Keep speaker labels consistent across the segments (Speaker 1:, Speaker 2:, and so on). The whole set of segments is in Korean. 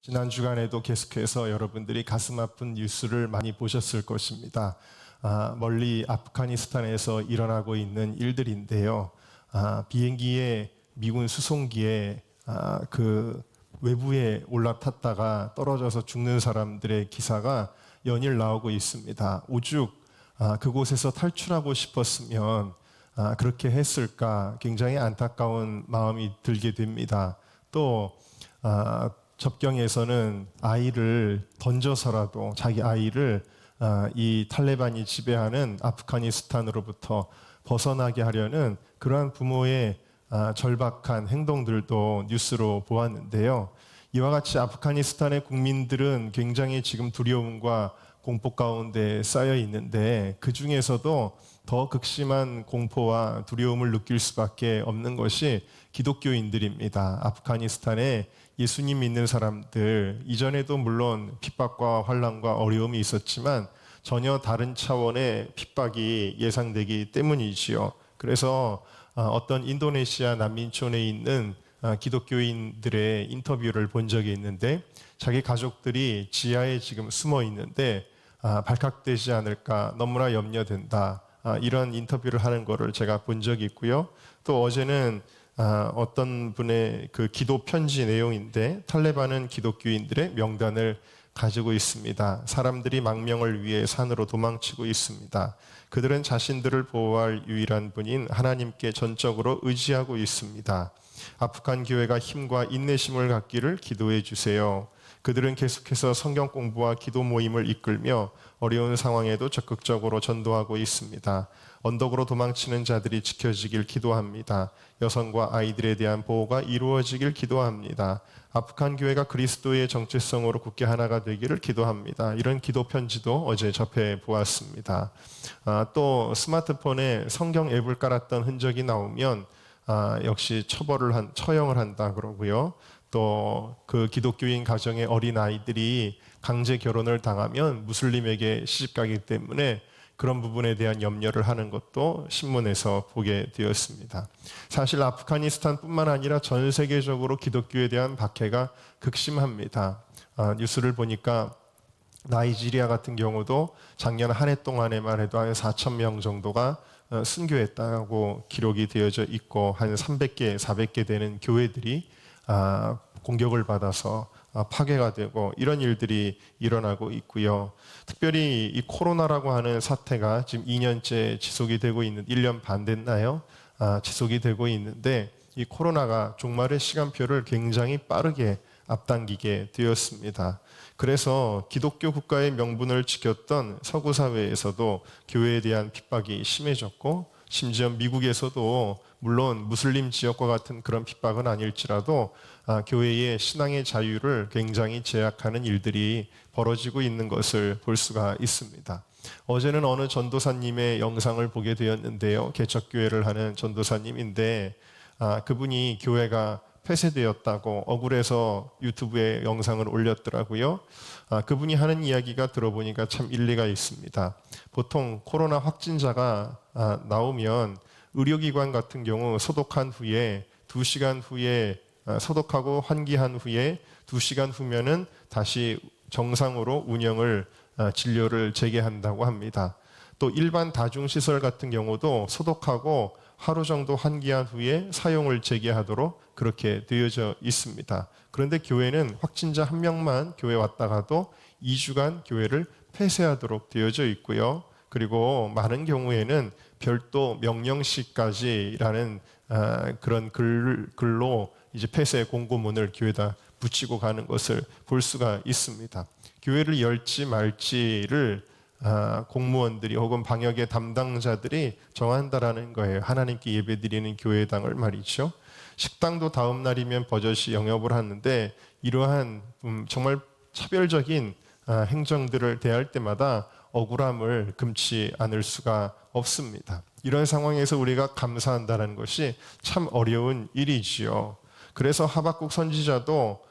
Speaker 1: 지난 주간에도 계속해서 여러분들이 가슴 아픈 뉴스를 많이 보셨을 것입니다. 멀리 아프가니스탄에서 일어나고 있는 일들인데요. 비행기에 미군 수송기에 그 외부에 올라탔다가 떨어져서 죽는 사람들의 기사가 연일 나오고 있습니다. 오죽 그곳에서 탈출하고 싶었으면 그렇게 했을까 굉장히 안타까운 마음이 들게 됩니다. 또 접경에서는 아이를 던져서라도 자기 아이를 이 탈레반이 지배하는 아프가니스탄으로부터 벗어나게 하려는 그러한 부모의 절박한 행동들도 뉴스로 보았는데요. 이와 같이 아프가니스탄의 국민들은 굉장히 지금 두려움과 공포 가운데 쌓여 있는데 그 중에서도 더 극심한 공포와 두려움을 느낄 수밖에 없는 것이 기독교인들입니다. 아프가니스탄에 예수님 믿는 사람들, 이전에도 물론 핍박과 환난과 어려움이 있었지만 전혀 다른 차원의 핍박이 예상되기 때문이지요. 그래서 어떤 인도네시아 난민촌에 있는 기독교인들의 인터뷰를 본 적이 있는데 자기 가족들이 지하에 지금 숨어 있는데 발각되지 않을까 너무나 염려된다. 이런 인터뷰를 하는 거를 제가 본 적이 있고요. 또 어제는 어떤 분의 그 기도 편지 내용인데 탈레반은 기독교인들의 명단을 가지고 있습니다. 사람들이 망명을 위해 산으로 도망치고 있습니다. 그들은 자신들을 보호할 유일한 분인 하나님께 전적으로 의지하고 있습니다. 아프간 교회가 힘과 인내심을 갖기를 기도해 주세요. 그들은 계속해서 성경 공부와 기도 모임을 이끌며 어려운 상황에도 적극적으로 전도하고 있습니다. 언덕으로 도망치는 자들이 지켜지길 기도합니다. 여성과 아이들에 대한 보호가 이루어지길 기도합니다. 아프간 교회가 그리스도의 정체성으로 굳게 하나가 되기를 기도합니다. 이런 기도 편지도 어제 접해 보았습니다. 또 스마트폰에 성경 앱을 깔았던 흔적이 나오면 역시 처형을 한다 그러고요. 또 그 기독교인 가정의 어린 아이들이 강제 결혼을 당하면 무슬림에게 시집가기 때문에 그런 부분에 대한 염려를 하는 것도 신문에서 보게 되었습니다. 사실 아프가니스탄뿐만 아니라 전 세계적으로 기독교에 대한 박해가 극심합니다. 뉴스를 보니까 나이지리아 같은 경우도 작년 한 해 동안에만 해도 한 4천 명 정도가 순교했다고 기록이 되어져 있고 한 300개, 400개 되는 교회들이 공격을 받아서 파괴가 되고 이런 일들이 일어나고 있고요. 특별히 이 코로나라고 하는 사태가 지금 2년째 지속이 되고 있는 1년 반 됐나요? 지속이 되고 있는데 이 코로나가 종말의 시간표를 굉장히 빠르게 앞당기게 되었습니다. 그래서 기독교 국가의 명분을 지켰던 서구 사회에서도 교회에 대한 핍박이 심해졌고 심지어 미국에서도 물론 무슬림 지역과 같은 그런 핍박은 아닐지라도 교회의 신앙의 자유를 굉장히 제약하는 일들이 벌어지고 있는 것을 볼 수가 있습니다. 어제는 어느 전도사님의 영상을 보게 되었는데요. 개척교회를 하는 전도사님인데 그분이 교회가 폐쇄되었다고 억울해서 유튜브에 영상을 올렸더라고요. 그분이 하는 이야기가 들어보니까 참 일리가 있습니다. 보통 코로나 확진자가 나오면 의료기관 같은 경우 소독한 후에 2시간 후에 소독하고 환기한 후에 2시간 후면은 다시 정상으로 운영을 진료를 재개한다고 합니다. 또 일반 다중시설 같은 경우도 소독하고 하루 정도 환기한 후에 사용을 재개하도록 그렇게 되어져 있습니다. 그런데 교회는 확진자 한 명만 교회 왔다가도 2주간 교회를 폐쇄하도록 되어져 있고요. 그리고 많은 경우에는 별도 명령시까지라는 그런 글로 이제 폐쇄 공고문을 교회에다 붙이고 가는 것을 볼 수가 있습니다. 교회를 열지 말지를 공무원들이 혹은 방역의 담당자들이 정한다라는 거예요. 하나님께 예배드리는 교회당을 말이죠. 식당도 다음 날이면 버젓이 영업을 하는데 이러한 정말 차별적인 행정들을 대할 때마다 억울함을 금치 않을 수가 없습니다. 이런 상황에서 우리가 감사한다는 것이 참 어려운 일이지요. 그래서 하박국 선지자도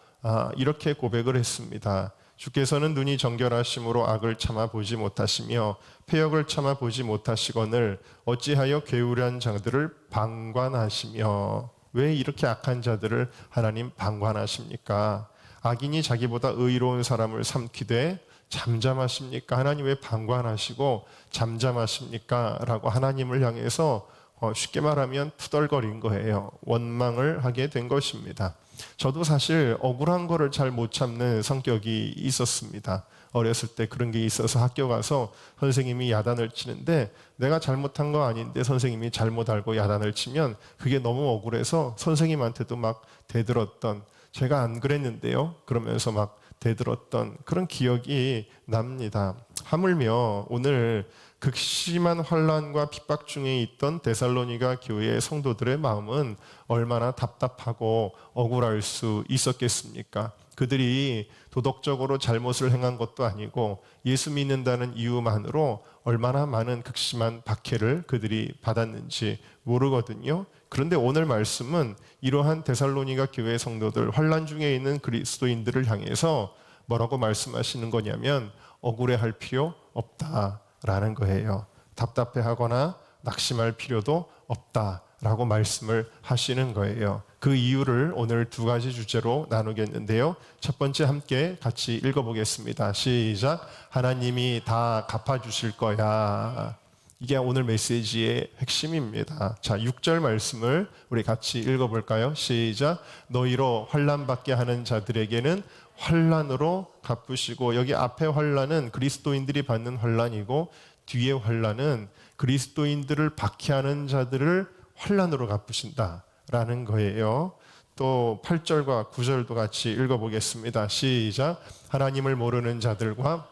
Speaker 1: 이렇게 고백을 했습니다. 주께서는 눈이 정결하심으로 악을 참아 보지 못하시며 패역을 참아 보지 못하시거늘 어찌하여 괴울한 자들을 방관하시며 왜 이렇게 악한 자들을 하나님 방관하십니까? 악인이 자기보다 의로운 사람을 삼키되 잠잠하십니까? 하나님 왜 방관하시고 잠잠하십니까? 라고 하나님을 향해서 쉽게 말하면 투덜거린 거예요. 원망을 하게 된 것입니다. 저도 사실 억울한 거를 잘 못 참는 성격이 있었습니다. 어렸을 때 그런 게 있어서 학교 가서 선생님이 야단을 치는데 내가 잘못한 거 아닌데 선생님이 잘못 알고 야단을 치면 그게 너무 억울해서 선생님한테도 막 대들었던, 제가 안 그랬는데요 그러면서 막 대들었던 그런 기억이 납니다. 하물며 오늘 극심한 환난과 핍박 중에 있던 데살로니가 교회의 성도들의 마음은 얼마나 답답하고 억울할 수 있었겠습니까? 그들이 도덕적으로 잘못을 행한 것도 아니고 예수 믿는다는 이유만으로 얼마나 많은 극심한 박해를 그들이 받았는지 모르거든요. 그런데 오늘 말씀은 이러한 데살로니가 교회 성도들, 환난 중에 있는 그리스도인들을 향해서 뭐라고 말씀하시는 거냐면 억울해할 필요 없다라는 거예요. 답답해하거나 낙심할 필요도 없다라고 말씀을 하시는 거예요. 그 이유를 오늘 두 가지 주제로 나누겠는데요. 첫 번째 함께 같이 읽어보겠습니다. 시작. 하나님이 다 갚아주실 거야. 이게 오늘 메시지의 핵심입니다. 자, 6절 말씀을 우리 같이 읽어볼까요? 시작. 너희로 환난받게 하는 자들에게는 환난으로 갚으시고, 여기 앞에 환난은 그리스도인들이 받는 환난이고 뒤에 환난은 그리스도인들을 박해하는 자들을 환난으로 갚으신다라는 거예요. 또 8절과 9절도 같이 읽어보겠습니다. 시작. 하나님을 모르는 자들과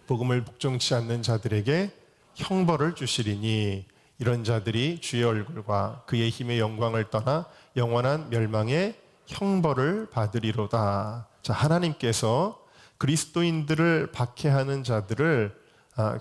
Speaker 1: 복음을 복종치 않는 자들에게 형벌을 주시리니 이런 자들이 주의 얼굴과 그의 힘의 영광을 떠나 영원한 멸망의 형벌을 받으리로다. 자, 하나님께서 그리스도인들을 박해하는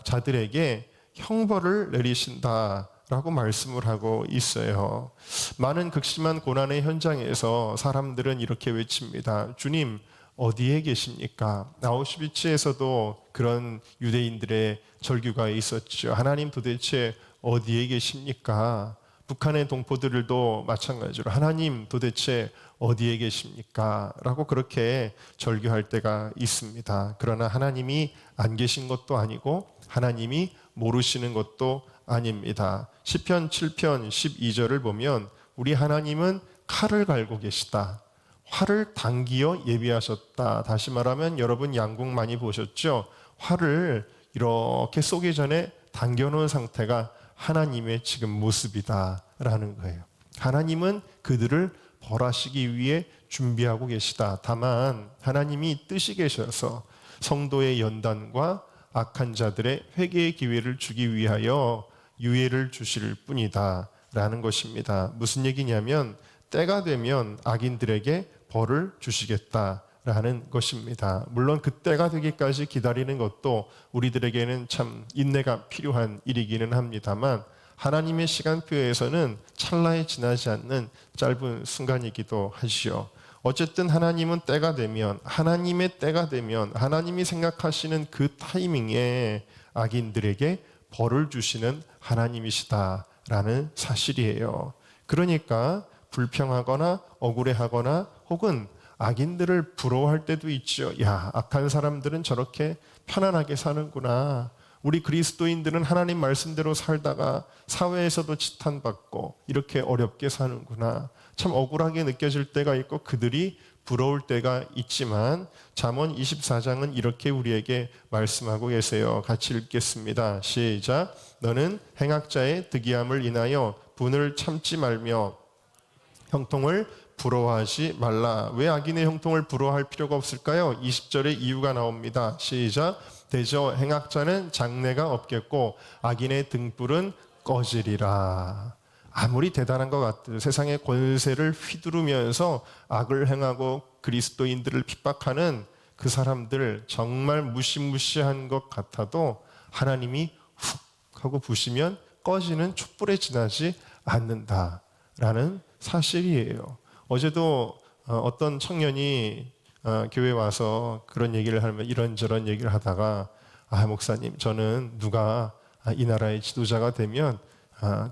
Speaker 1: 자들에게 형벌을 내리신다라고 말씀을 하고 있어요. 많은 극심한 고난의 현장에서 사람들은 이렇게 외칩니다. 주님 어디에 계십니까? 아우슈비츠에서도 그런 유대인들의 절규가 있었죠. 하나님 도대체 어디에 계십니까? 북한의 동포들도 마찬가지로 하나님 도대체 어디에 계십니까? 라고 그렇게 절규할 때가 있습니다. 그러나 하나님이 안 계신 것도 아니고 하나님이 모르시는 것도 아닙니다. 시편 7편 12절을 보면 우리 하나님은 칼을 갈고 계시다. 활을 당기어 예비하셨다. 다시 말하면 여러분 양궁 많이 보셨죠? 활을 이렇게 쏘기 전에 당겨놓은 상태가 하나님의 지금 모습이다라는 거예요. 하나님은 그들을 벌하시기 위해 준비하고 계시다. 다만 하나님이 뜻이 계셔서 성도의 연단과 악한 자들의 회개의 기회를 주기 위하여 유예를 주실 뿐이다 라는 것입니다. 무슨 얘기냐면 때가 되면 악인들에게 벌을 주시겠다라는 것입니다. 물론 그때가 되기까지 기다리는 것도 우리들에게는 참 인내가 필요한 일이기는 합니다만 하나님의 시간표에서는 찰나에 지나지 않는 짧은 순간이기도 하시오. 어쨌든 하나님은 때가 되면, 하나님의 때가 되면 하나님이 생각하시는 그 타이밍에 악인들에게 벌을 주시는 하나님이시다라는 사실이에요. 그러니까 불평하거나 억울해하거나 혹은 악인들을 부러워할 때도 있죠. 야, 악한 사람들은 저렇게 편안하게 사는구나. 우리 그리스도인들은 하나님 말씀대로 살다가 사회에서도 지탄받고 이렇게 어렵게 사는구나. 참 억울하게 느껴질 때가 있고 그들이 부러울 때가 있지만 잠언 24장은 이렇게 우리에게 말씀하고 계세요. 같이 읽겠습니다. 시작. 너는 행악자의 득이함을 인하여 분을 참지 말며 형통을 부러워하지 말라. 왜 악인의 형통을 부러워할 필요가 없을까요? 20절에 이유가 나옵니다. 시작. 대저 행악자는 장래가 없겠고 악인의 등불은 꺼지리라. 아무리 대단한 것 같아도 세상의 권세를 휘두르면서 악을 행하고 그리스도인들을 핍박하는 그 사람들 정말 무시무시한 것 같아도 하나님이 훅 하고 부시면 꺼지는 촛불에 지나지 않는다라는 사실이에요. 어제도 어떤 청년이 교회 와서 그런 얘기를 하면 이런저런 얘기를 하다가 목사님 저는 누가 이 나라의 지도자가 되면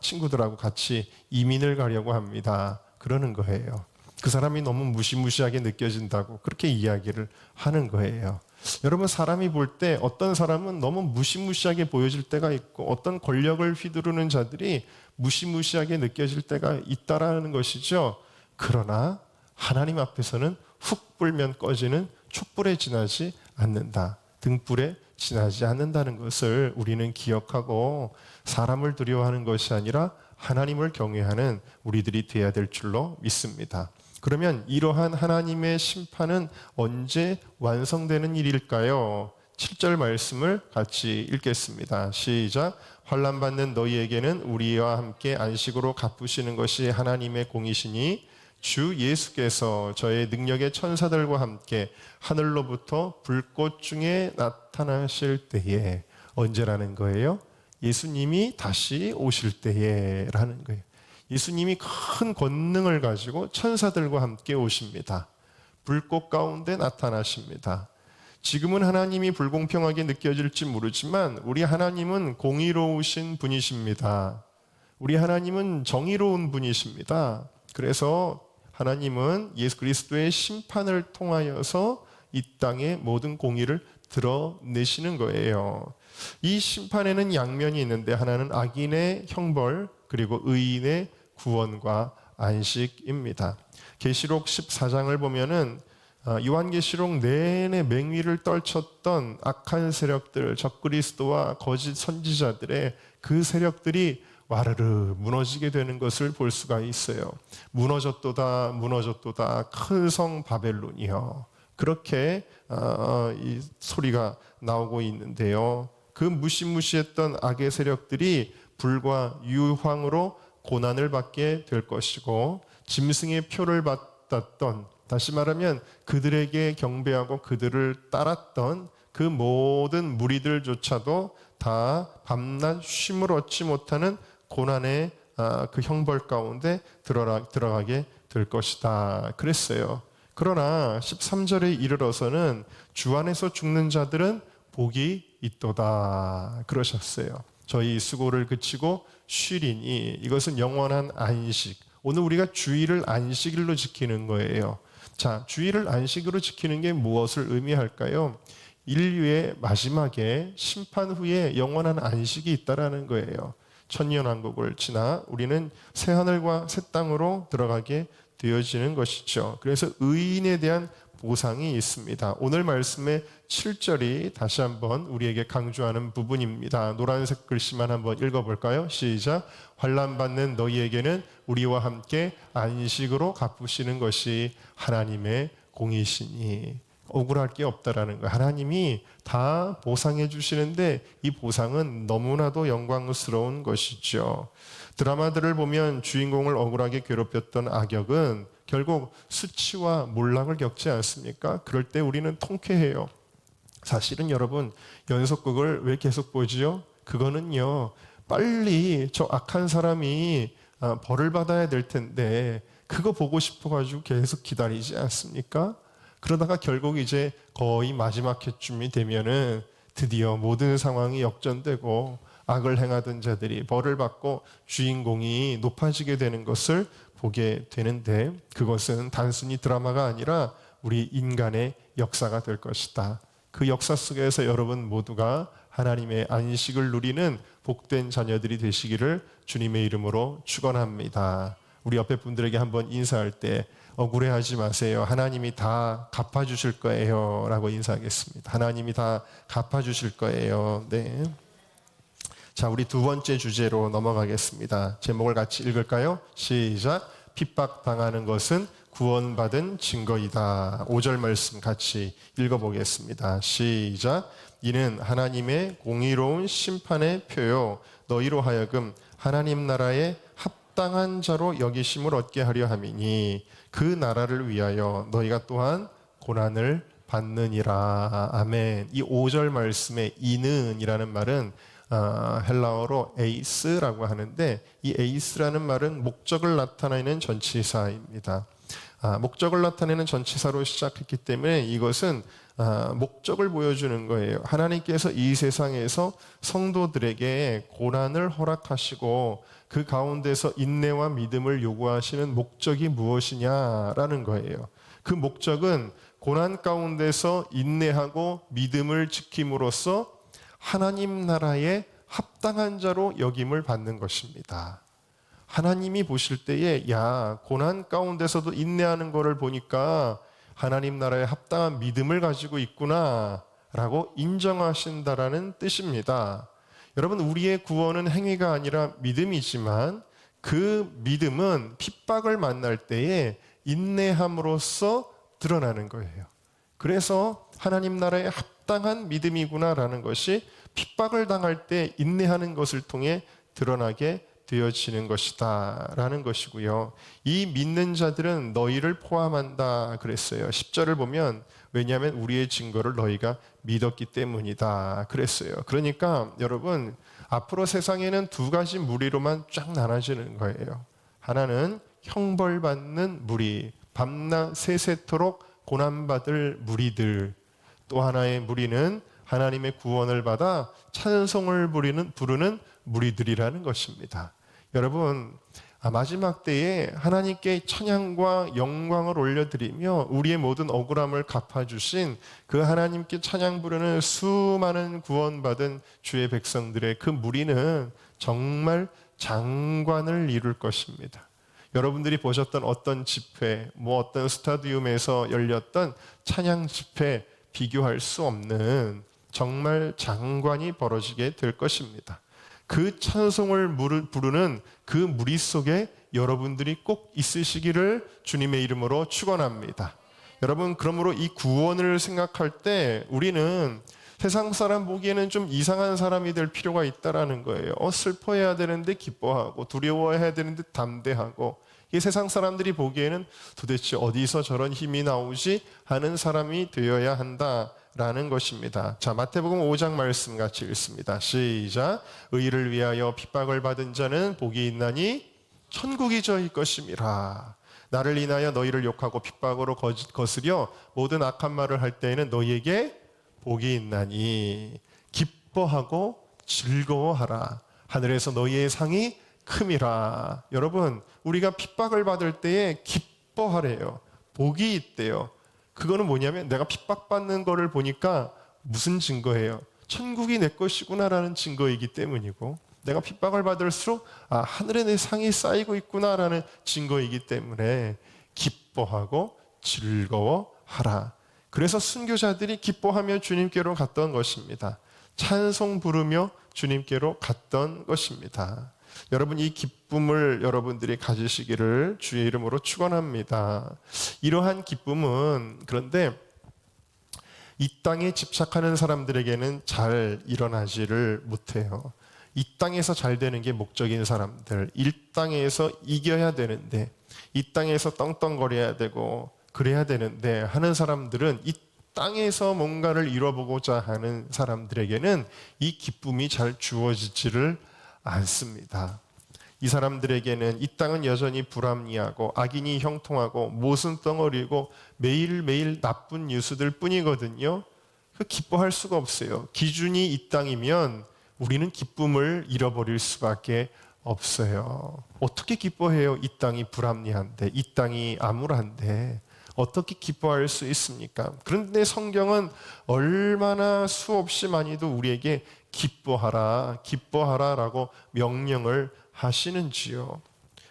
Speaker 1: 친구들하고 같이 이민을 가려고 합니다. 그러는 거예요. 그 사람이 너무 무시무시하게 느껴진다고 그렇게 이야기를 하는 거예요. 여러분, 사람이 볼 때 어떤 사람은 너무 무시무시하게 보여질 때가 있고 어떤 권력을 휘두르는 자들이 무시무시하게 느껴질 때가 있다라는 것이죠. 그러나 하나님 앞에서는 훅 불면 꺼지는 촛불에 지나지 않는다. 등불에 지나지 않는다는 것을 우리는 기억하고 사람을 두려워하는 것이 아니라 하나님을 경외하는 우리들이 되어야 될 줄로 믿습니다. 그러면 이러한 하나님의 심판은 언제 완성되는 일일까요? 7절 말씀을 같이 읽겠습니다. 시작. 환난 받는 너희에게는 우리와 함께 안식으로 갚으시는 것이 하나님의 공이시니 주 예수께서 저의 능력의 천사들과 함께 하늘로부터 불꽃 중에 나타나실 때에, 언제라는 거예요? 예수님이 다시 오실 때에라는 거예요. 예수님이 큰 권능을 가지고 천사들과 함께 오십니다. 불꽃 가운데 나타나십니다. 지금은 하나님이 불공평하게 느껴질지 모르지만 우리 하나님은 공의로우신 분이십니다. 우리 하나님은 정의로운 분이십니다. 그래서 하나님은 예수 그리스도의 심판을 통하여서 이 땅의 모든 공의를 드러내시는 거예요. 이 심판에는 양면이 있는데 하나는 악인의 형벌, 그리고 의인의 구원과 안식입니다. 계시록 14장을 보면은 요한계시록 내내 맹위를 떨쳤던 악한 세력들, 적그리스도와 거짓 선지자들의 그 세력들이 와르르 무너지게 되는 것을 볼 수가 있어요. 무너졌도다 무너졌도다 큰 성 바벨론이여, 그렇게 이 소리가 나오고 있는데요. 그 무시무시했던 악의 세력들이 불과 유황으로 고난을 받게 될 것이고, 짐승의 표를 받았던, 다시 말하면 그들에게 경배하고 그들을 따랐던 그 모든 무리들조차도 다 밤낮 쉼을 얻지 못하는 고난의 그 형벌 가운데 들어가게 될 것이다 그랬어요. 그러나 13절에 이르러서는 주 안에서 죽는 자들은 복이 있도다 그러셨어요. 저희 수고를 그치고 쉬리니, 이것은 영원한 안식. 오늘 우리가 주일을 안식일로 지키는 거예요. 자, 주일을 안식으로 지키는 게 무엇을 의미할까요? 인류의 마지막에 심판 후에 영원한 안식이 있다라는 거예요. 천년왕국을 지나 우리는 새하늘과 새 땅으로 들어가게 되어지는 것이죠. 그래서 의인에 대한 보상이 있습니다. 오늘 말씀의 7절이 다시 한번 우리에게 강조하는 부분입니다. 노란색 글씨만 한번 읽어볼까요? 시작. 환난 받는 너희에게는 우리와 함께 안식으로 갚으시는 것이 하나님의 공이시니. 억울할 게 없다라는 거예요. 하나님이 다 보상해 주시는데 이 보상은 너무나도 영광스러운 것이죠. 드라마들을 보면 주인공을 억울하게 괴롭혔던 악역은 결국 수치와 몰락을 겪지 않습니까? 그럴 때 우리는 통쾌해요. 사실은 여러분, 연속극을 왜 계속 보지요? 그거는요, 빨리 저 악한 사람이 벌을 받아야 될 텐데 그거 보고 싶어가지고 계속 기다리지 않습니까? 그러다가 결국 이제 거의 마지막 회쯤이 되면은 드디어 모든 상황이 역전되고 악을 행하던 자들이 벌을 받고 주인공이 높아지게 되는 것을 보게 되는데, 그것은 단순히 드라마가 아니라 우리 인간의 역사가 될 것이다. 그 역사 속에서 여러분 모두가 하나님의 안식을 누리는 복된 자녀들이 되시기를 주님의 이름으로 축원합니다. 우리 옆에 분들에게 한번 인사할 때 억울해하지 마세요. 하나님이 다 갚아주실 거예요 라고 인사하겠습니다. 하나님이 다 갚아주실 거예요. 네. 자, 우리 두 번째 주제로 넘어가겠습니다. 제목을 같이 읽을까요? 시작. 핍박당하는 것은 구원받은 증거이다. 5절 말씀 같이 읽어보겠습니다. 시작. 이는 하나님의 공의로운 심판의 표요 너희로 하여금 하나님 나라의 합당한 자로 여기심을 얻게 하려 함이니 그 나라를 위하여 너희가 또한 고난을 받느니라. 아멘. 이 5절 말씀에 이는 이라는 말은 헬라어로 에이스라고 하는데, 이 에이스라는 말은 목적을 나타내는 전치사입니다. 목적을 나타내는 전치사로 시작했기 때문에 이것은 목적을 보여주는 거예요. 하나님께서 이 세상에서 성도들에게 고난을 허락하시고 그 가운데서 인내와 믿음을 요구하시는 목적이 무엇이냐라는 거예요. 그 목적은 고난 가운데서 인내하고 믿음을 지킴으로써 하나님 나라에 합당한 자로 여김을 받는 것입니다. 하나님이 보실 때에 고난 가운데서도 인내하는 것을 보니까 하나님 나라에 합당한 믿음을 가지고 있구나 라고 인정하신다라는 뜻입니다. 여러분, 우리의 구원은 행위가 아니라 믿음이지만 그 믿음은 핍박을 만날 때에 인내함으로써 드러나는 거예요. 그래서 하나님 나라에 합당한 믿음이구나라는 것이 핍박을 당할 때 인내하는 것을 통해 드러나게 되어지는 것이다 라는 것이고요. 이 믿는 자들은 너희를 포함한다 그랬어요. 10절을 보면 왜냐하면 우리의 증거를 너희가 믿었기 때문이다 그랬어요. 그러니까 여러분, 앞으로 세상에는 두 가지 무리로만 쫙 나눠지는 거예요. 하나는 형벌받는 무리, 밤낮 세세토록 고난받을 무리들. 또 하나의 무리는 하나님의 구원을 받아 찬송을 부르는 무리들이라는 것입니다. 여러분, 마지막 때에 하나님께 찬양과 영광을 올려드리며 우리의 모든 억울함을 갚아주신 그 하나님께 찬양 부르는 수많은 구원받은 주의 백성들의 그 무리는 정말 장관을 이룰 것입니다. 여러분들이 보셨던 어떤 집회, 어떤 스타디움에서 열렸던 찬양 집회 비교할 수 없는 정말 장관이 벌어지게 될 것입니다. 그 찬송을 부르는 그 무리 속에 여러분들이 꼭 있으시기를 주님의 이름으로 축원합니다. 여러분, 그러므로 이 구원을 생각할 때 우리는 세상 사람 보기에는 좀 이상한 사람이 될 필요가 있다라는 거예요. 슬퍼해야 되는데 기뻐하고 두려워해야 되는데 담대하고, 이 세상 사람들이 보기에는 도대체 어디서 저런 힘이 나오지 하는 사람이 되어야 한다라는 것입니다. 자, 마태복음 5장 말씀 같이 읽습니다. 시작. 의를 위하여 핍박을 받은 자는 복이 있나니 천국이 저희 것임이라. 나를 인하여 너희를 욕하고 핍박으로 거스려 모든 악한 말을 할 때에는 너희에게 복이 있나니 기뻐하고 즐거워하라. 하늘에서 너희의 상이 큼이라. 여러분, 우리가 핍박을 받을 때에 기뻐하래요. 복이 있대요. 그거는 뭐냐면 내가 핍박받는 거를 보니까 무슨 증거예요? 천국이 내 것이구나라는 증거이기 때문이고, 내가 핍박을 받을수록 하늘에 내 상이 쌓이고 있구나라는 증거이기 때문에 기뻐하고 즐거워하라. 그래서 순교자들이 기뻐하며 주님께로 갔던 것입니다. 찬송 부르며 주님께로 갔던 것입니다. 여러분, 이 기쁨을 여러분들이 가지시기를 주의 이름으로 축원합니다. 이러한 기쁨은 그런데 이 땅에 집착하는 사람들에게는 잘 일어나지를 못해요. 이 땅에서 잘 되는 게 목적인 사람들, 이 땅에서 이겨야 되는데, 이 땅에서 떵떵거려야 되고 그래야 되는데 하는 사람들은, 이 땅에서 뭔가를 이뤄보고자 하는 사람들에게는 이 기쁨이 잘 주어지지를 않습니다. 이 사람들에게는 이 땅은 여전히 불합리하고 악인이 형통하고 모순덩어리고 매일매일 나쁜 뉴스들 뿐이거든요. 기뻐할 수가 없어요. 기준이 이 땅이면 우리는 기쁨을 잃어버릴 수밖에 없어요. 어떻게 기뻐해요? 이 땅이 불합리한데, 이 땅이 암울한데 어떻게 기뻐할 수 있습니까? 그런데 성경은 얼마나 수없이 많이도 우리에게 기뻐하라, 기뻐하라라고 명령을 하시는지요.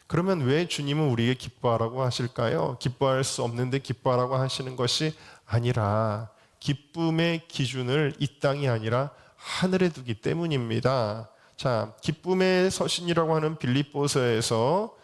Speaker 1: 그러면 왜 주님은 우리에게 기뻐하라고 하실까요? 기뻐할 수 없는데 기뻐하라고 하시는 것이 아니라 기쁨의 기준을 이 땅이 아니라 하늘에 두기 때문입니다. 자, 기쁨의 서신이라고 하는 빌립보서에서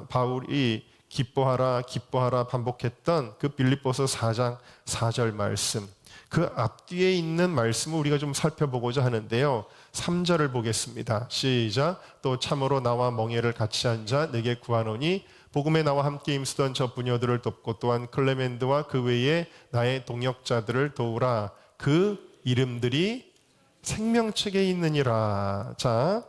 Speaker 1: 바울이 기뻐하라, 기뻐하라 반복했던 그 빌립보서 4장 4절 말씀, 그 앞뒤에 있는 말씀을 우리가 좀 살펴보고자 하는데요. 3절을 보겠습니다. 시작. 또 참으로 나와 멍에를 같이 앉아 내게 구하노니 복음에 나와 함께 힘쓰던 저 부녀들을 돕고 또한 클레멘드와 그 외에 나의 동역자들을 도우라. 그 이름들이 생명책에 있느니라. 자,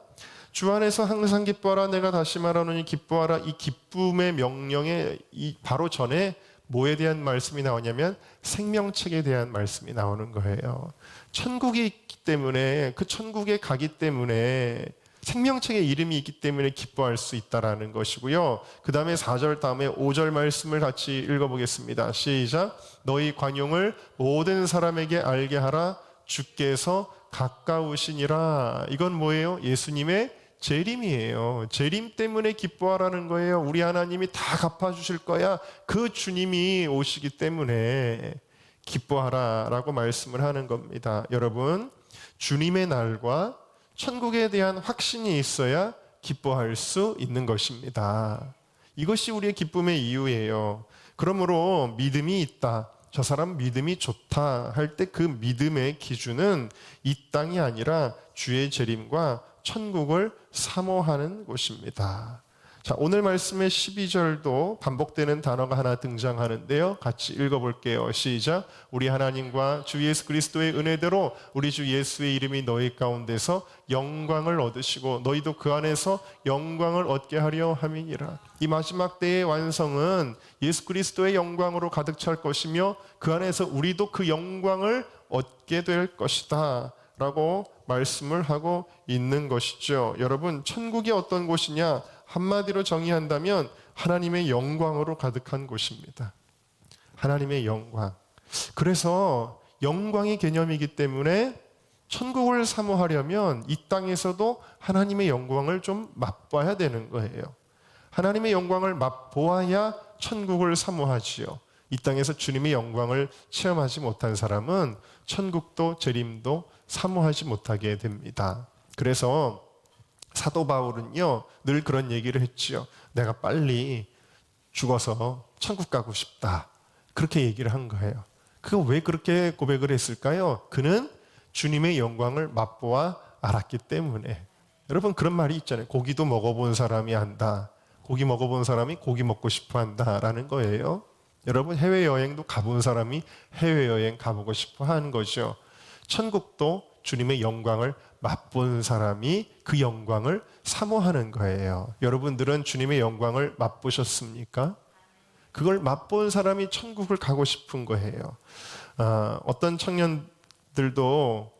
Speaker 1: 주 안에서 항상 기뻐하라. 내가 다시 말하노니 기뻐하라. 이 기쁨의 명령에 바로 전에 뭐에 대한 말씀이 나오냐면 생명책에 대한 말씀이 나오는 거예요. 천국이 있기 때문에, 그 천국에 가기 때문에, 생명책에 이름이 있기 때문에 기뻐할 수 있다라는 것이고요. 그 다음에 4절 다음에 5절 말씀을 같이 읽어보겠습니다. 시작. 너희 관용을 모든 사람에게 알게 하라. 주께서 가까우시니라. 이건 뭐예요? 예수님의 재림이에요. 재림 때문에 기뻐하라는 거예요. 우리 하나님이 다 갚아주실 거야. 그 주님이 오시기 때문에 기뻐하라라고 말씀을 하는 겁니다. 여러분, 주님의 날과 천국에 대한 확신이 있어야 기뻐할 수 있는 것입니다. 이것이 우리의 기쁨의 이유예요. 그러므로 믿음이 있다, 저 사람 믿음이 좋다 할 때 그 믿음의 기준은 이 땅이 아니라 주의 재림과 천국을 사모하는 곳입니다. 자, 오늘 말씀의 12절도 반복되는 단어가 하나 등장하는데요. 같이 읽어볼게요. 시작. 우리 하나님과 주 예수 그리스도의 은혜대로 우리 주 예수의 이름이 너희 가운데서 영광을 얻으시고 너희도 그 안에서 영광을 얻게 하려 함이니라. 이 마지막 때의 완성은 예수 그리스도의 영광으로 가득 찰 것이며 그 안에서 우리도 그 영광을 얻게 될 것이다 라고 말씀을 하고 있는 것이죠. 여러분, 천국이 어떤 곳이냐? 한마디로 정의한다면 하나님의 영광으로 가득한 곳입니다. 하나님의 영광. 그래서 영광의 개념이기 때문에 천국을 사모하려면 이 땅에서도 하나님의 영광을 좀 맛봐야 되는 거예요. 하나님의 영광을 맛보아야 천국을 사모하지요. 이 땅에서 주님의 영광을 체험하지 못한 사람은 천국도 재림도 사모하지 못하게 됩니다. 그래서 사도 바울은요, 늘 그런 얘기를 했지요. 내가 빨리 죽어서 천국 가고 싶다. 그렇게 얘기를 한 거예요. 그거 왜 그렇게 고백을 했을까요? 그는 주님의 영광을 맛보아 알았기 때문에. 여러분, 그런 말이 있잖아요. 고기도 먹어본 사람이 안다. 고기 먹어본 사람이 고기 먹고 싶어 한다라는 거예요. 여러분, 해외여행도 가본 사람이 해외여행 가보고 싶어 하는 거죠. 천국도 주님의 영광을 맛본 사람이 그 영광을 사모하는 거예요. 여러분들은 주님의 영광을 맛보셨습니까? 그걸 맛본 사람이 천국을 가고 싶은 거예요. 어떤 청년들도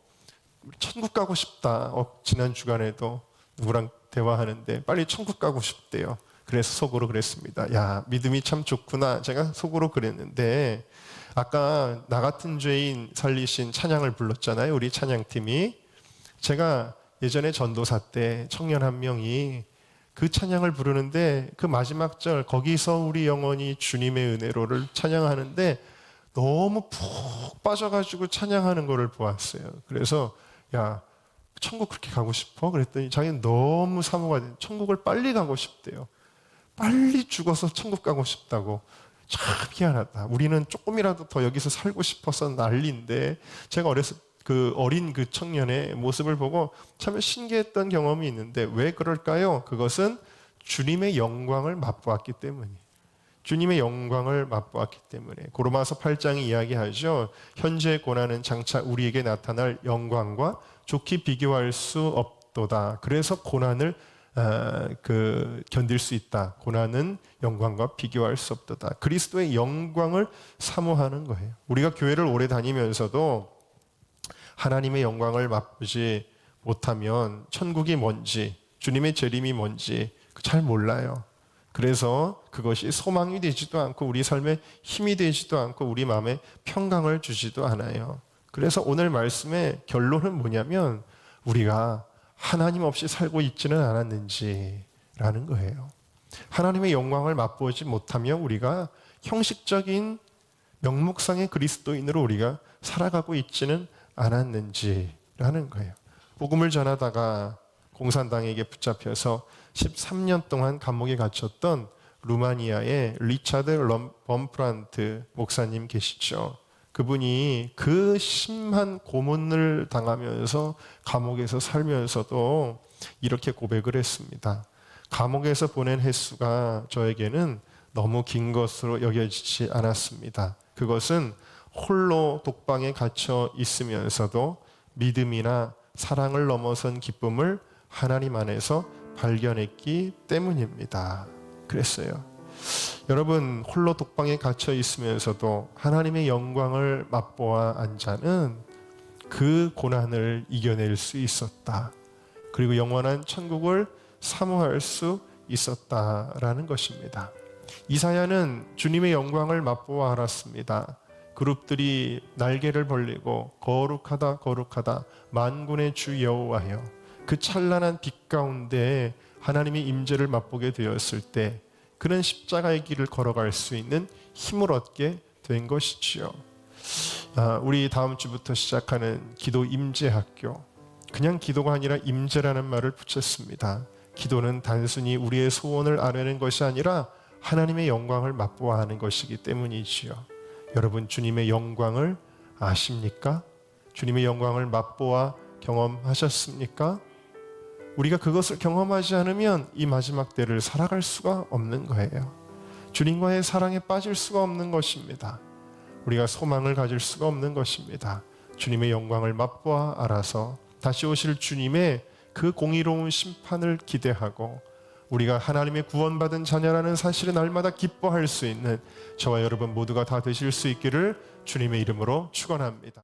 Speaker 1: 천국 가고 싶다. 지난 주간에도 누구랑 대화하는데 빨리 천국 가고 싶대요. 그래서 속으로 그랬습니다. 야, 믿음이 참 좋구나. 제가 속으로 그랬는데 아까 나 같은 죄인 살리신 찬양을 불렀잖아요. 우리 찬양팀이. 제가 예전에 전도사 때 청년 한 명이 그 찬양을 부르는데 그 마지막 절 거기서 우리 영혼이 주님의 은혜로를 찬양하는데 너무 푹 빠져가지고 찬양하는 거를 보았어요. 그래서 야, 천국 그렇게 가고 싶어? 그랬더니 자기는 너무 사모가 돼. 천국을 빨리 가고 싶대요. 빨리 죽어서 천국 가고 싶다고. 참 희한하다. 우리는 조금이라도 더 여기서 살고 싶어서 난리인데 제가 그 어린 그 청년의 모습을 보고 참 신기했던 경험이 있는데 왜 그럴까요? 그것은 주님의 영광을 맛보았기 때문이에요. 주님의 영광을 맛보았기 때문에. 고로마서 8장이 이야기하죠. 현재의 고난은 장차 우리에게 나타날 영광과 좋게 비교할 수 없도다. 그래서 고난을 견딜 수 있다. 고난은 영광과 비교할 수 없도다. 그리스도의 영광을 사모하는 거예요. 우리가 교회를 오래 다니면서도 하나님의 영광을 맛보지 못하면 천국이 뭔지, 주님의 재림이 뭔지 잘 몰라요. 그래서 그것이 소망이 되지도 않고 우리 삶에 힘이 되지도 않고 우리 마음에 평강을 주지도 않아요. 그래서 오늘 말씀의 결론은 뭐냐면 우리가 하나님 없이 살고 있지는 않았는지라는 거예요. 하나님의 영광을 맛보지 못하며 우리가 형식적인 명목상의 그리스도인으로 우리가 살아가고 있지는 않았는지라는 거예요. 복음을 전하다가 공산당에게 붙잡혀서 13년 동안 감옥에 갇혔던 루마니아의 리차드 범프란트 목사님 계시죠. 그분이 그 심한 고문을 당하면서 감옥에서 살면서도 이렇게 고백을 했습니다. 감옥에서 보낸 횟수가 저에게는 너무 긴 것으로 여겨지지 않았습니다. 그것은 홀로 독방에 갇혀 있으면서도 믿음이나 사랑을 넘어선 기쁨을 하나님 안에서 발견했기 때문입니다. 그랬어요. 여러분, 홀로 독방에 갇혀 있으면서도 하나님의 영광을 맛보아 안 자는 그 고난을 이겨낼 수 있었다. 그리고 영원한 천국을 사모할 수 있었다라는 것입니다. 이사야는 주님의 영광을 맛보아 알았습니다. 그룹들이 날개를 벌리고 거룩하다 거룩하다 만군의 주 여호와여, 그 찬란한 빛 가운데 하나님의 임재를 맛보게 되었을 때 그는 십자가의 길을 걸어갈 수 있는 힘을 얻게 된 것이지요. 우리 다음 주부터 시작하는 기도 임재학교, 그냥 기도가 아니라 임재라는 말을 붙였습니다. 기도는 단순히 우리의 소원을 아뢰는 것이 아니라 하나님의 영광을 맛보아 하는 것이기 때문이지요. 여러분, 주님의 영광을 아십니까? 주님의 영광을 맛보아 경험하셨습니까? 우리가 그것을 경험하지 않으면 이 마지막 때를 살아갈 수가 없는 거예요. 주님과의 사랑에 빠질 수가 없는 것입니다. 우리가 소망을 가질 수가 없는 것입니다. 주님의 영광을 맛보아 알아서 다시 오실 주님의 그 공의로운 심판을 기대하고 우리가 하나님의 구원받은 자녀라는 사실을 날마다 기뻐할 수 있는 저와 여러분 모두가 다 되실 수 있기를 주님의 이름으로 축원합니다.